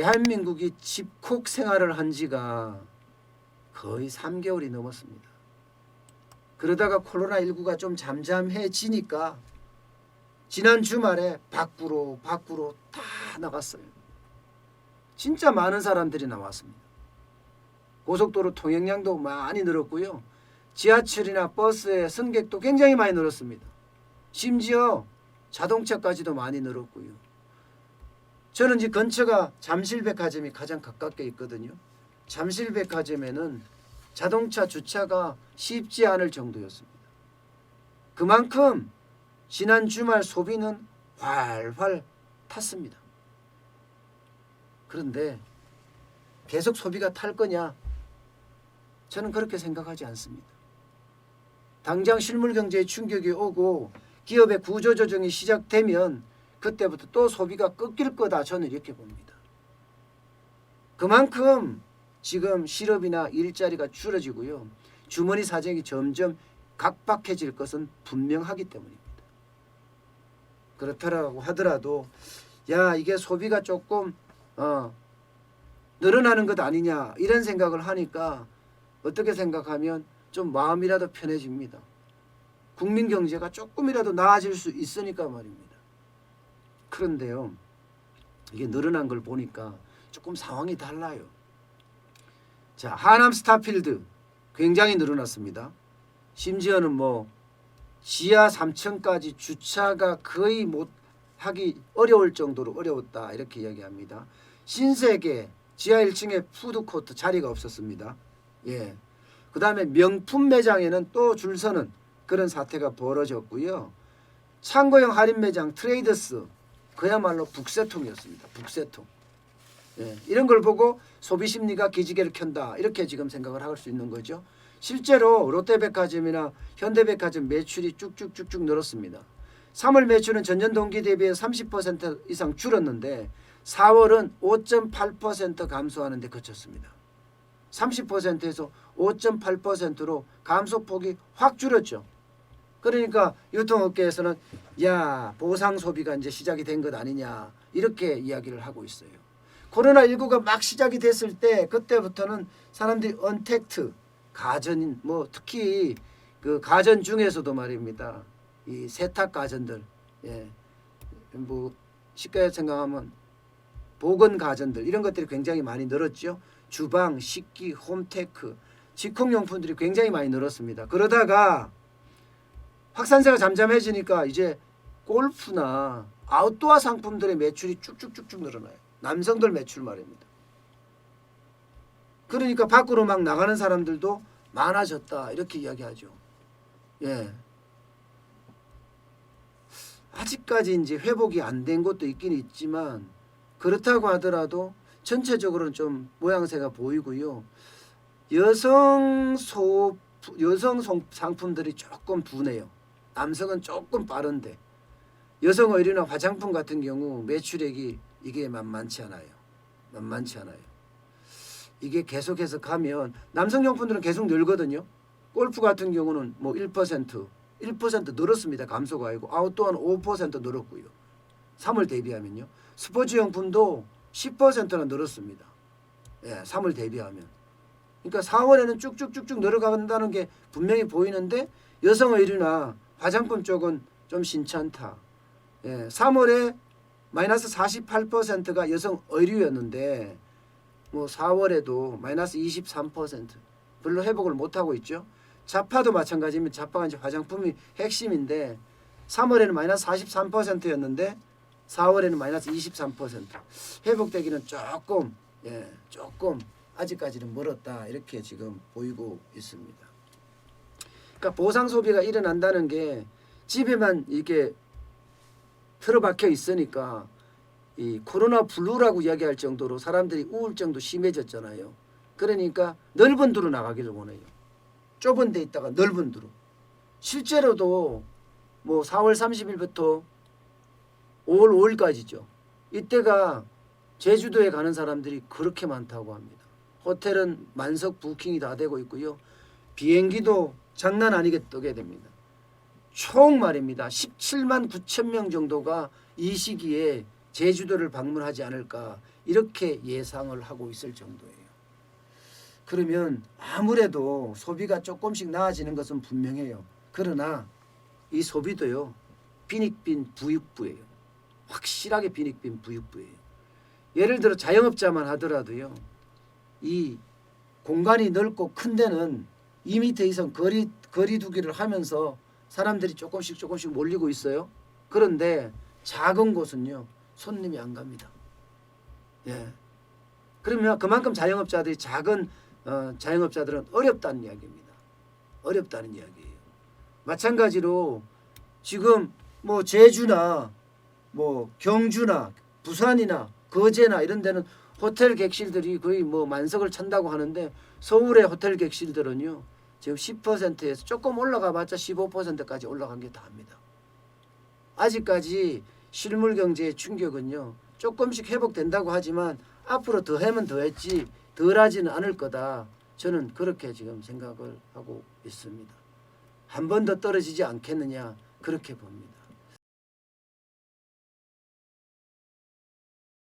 대한민국이 집콕 생활을 한 지가 거의 3개월이 넘었습니다. 그러다가 코로나19가 좀 잠잠해지니까 지난 주말에 밖으로 다 나갔어요. 진짜 많은 사람들이 나왔습니다. 고속도로 통행량도 많이 늘었고요. 지하철이나 버스의 승객도 굉장히 많이 늘었습니다. 심지어 자동차까지도 많이 늘었고요. 저는 이 근처가 잠실백화점이 가장 가깝게 있거든요. 잠실백화점에는 자동차 주차가 쉽지 않을 정도였습니다. 그만큼 지난 주말 소비는 활활 탔습니다. 그런데 계속 소비가 탈 거냐? 저는 그렇게 생각하지 않습니다. 당장 실물 경제에 충격이 오고 기업의 구조조정이 시작되면 그때부터 또 소비가 꺾일 거다, 저는 이렇게 봅니다. 그만큼 지금 실업이나 일자리가 줄어지고요. 주머니 사정이 점점 각박해질 것은 분명하기 때문입니다. 그렇다라고 하더라도 야, 이게 소비가 조금 늘어나는 것 아니냐 이런 생각을 하니까 어떻게 생각하면 좀 마음이라도 편해집니다. 국민 경제가 조금이라도 나아질 수 있으니까 말입니다. 그런데요, 이게 늘어난 걸 보니까 조금 상황이 달라요. 자, 하남 스타필드 굉장히 늘어났습니다. 심지어는 뭐 지하 3층까지 주차가 거의 못 하기 어려울 정도로 어려웠다 이렇게 이야기합니다. 신세계 지하 1층에 푸드코트 자리가 없었습니다. 예. 그 다음에 명품 매장에는 또 줄 서는 그런 사태가 벌어졌고요. 창고형 할인 매장 트레이더스 그야말로 북새통이었습니다. 북새통. 예. 이런 걸 보고 소비 심리가 기지개를 켠다 이렇게 지금 생각을 할 수 있는 거죠. 실제로 롯데백화점이나 현대백화점 매출이 쭉쭉쭉쭉 늘었습니다. 3월 매출은 전년 동기 대비해 30% 이상 줄었는데 4월은 5.8% 감소하는 데 그쳤습니다. 30%에서 5.8%로 감소폭이 확 줄었죠. 그러니까 유통업계에서는 야, 보상 소비가 이제 시작이 된 것 아니냐 이렇게 이야기를 하고 있어요. 코로나19가 막 시작이 됐을 때 그때부터는 사람들이 언택트 가전 뭐 특히 그 가전 중에서도 말입니다. 이 세탁 가전들, 예, 뭐 쉽게 생각하면 보건 가전들 이런 것들이 굉장히 많이 늘었죠. 주방, 식기, 홈테크, 직공용품들이 굉장히 많이 늘었습니다. 그러다가 확산세가 잠잠해지니까 이제 골프나 아웃도어 상품들의 매출이 쭉쭉쭉쭉 늘어나요. 남성들 매출 말입니다. 그러니까 밖으로 막 나가는 사람들도 많아졌다 이렇게 이야기하죠. 예. 아직까지 이제 회복이 안 된 것도 있긴 있지만 그렇다고 하더라도 전체적으로는 좀 모양새가 보이고요. 여성 상품들이 조금 둔해요. 남성은 조금 빠른데 여성 의류나 화장품 같은 경우 매출액이 이게 만만치 않아요. 만만치 않아요. 이게 계속해서 가면 남성용품들은 계속 늘거든요. 골프 같은 경우는 뭐 1% 늘었습니다. 감소가 아니고 아웃도어는 5% 늘었고요. 3월 대비하면요. 스포츠용품도 10%나 늘었습니다. 예, 3월 대비하면. 그러니까 4월에는 쭉쭉쭉쭉 늘어간다는 게 분명히 보이는데 여성 의류나 화장품 쪽은 좀 신찮다. 예, 3월에 마이너스 48%가 여성 의류였는데 뭐 4월에도 마이너스 23% 별로 회복을 못하고 있죠. 자파도 마찬가지입니다. 자파가 이제 화장품이 핵심인데 3월에는 마이너스 43%였는데 4월에는 마이너스 23%. 회복되기는 조금 조금 아직까지는 멀었다 이렇게 지금 보이고 있습니다. 그러니까 보상 소비가 일어난다는 게 집에만 이렇게 틀어박혀 있으니까 이 코로나 블루라고 이야기할 정도로 사람들이 우울증도 심해졌잖아요. 그러니까 넓은 도로 나가기를 원해요. 좁은 데 있다가 넓은 도로. 실제로도 뭐 4월 30일부터 5월 5일까지죠. 이때가 제주도에 가는 사람들이 그렇게 많다고 합니다. 호텔은 만석 부킹이 다 되고 있고요. 비행기도 장난 아니게 뜨게 됩니다. 총 말입니다. 17만 9천 명 정도가 이 시기에 제주도를 방문하지 않을까 이렇게 예상을 하고 있을 정도예요. 그러면 아무래도 소비가 조금씩 나아지는 것은 분명해요. 그러나 이 소비도요. 빈익빈 부익부예요. 확실하게 빈익빈 부익부예요. 예를 들어 자영업자만 하더라도요. 이 공간이 넓고 큰 데는 2m 이상 거리두기를 하면서 사람들이 조금씩 몰리고 있어요. 그런데 작은 곳은요. 손님이 안 갑니다. 예. 그러면 그만큼 자영업자들이 작은 자영업자들은 어렵다는 이야기입니다. 어렵다는 이야기예요. 마찬가지로 지금 뭐 제주나 뭐 경주나 부산이나 거제나 이런 데는 호텔 객실들이 거의 뭐 만석을 찬다고 하는데 서울의 호텔 객실들은요. 지금 10%에서 조금 올라가봤자 15%까지 올라간 게 다합니다. 아직까지 실물 경제의 충격은요. 조금씩 회복된다고 하지만 앞으로 더 하면 더 했지 덜 하지는 않을 거다. 저는 그렇게 지금 생각을 하고 있습니다. 한 번 더 떨어지지 않겠느냐 그렇게 봅니다.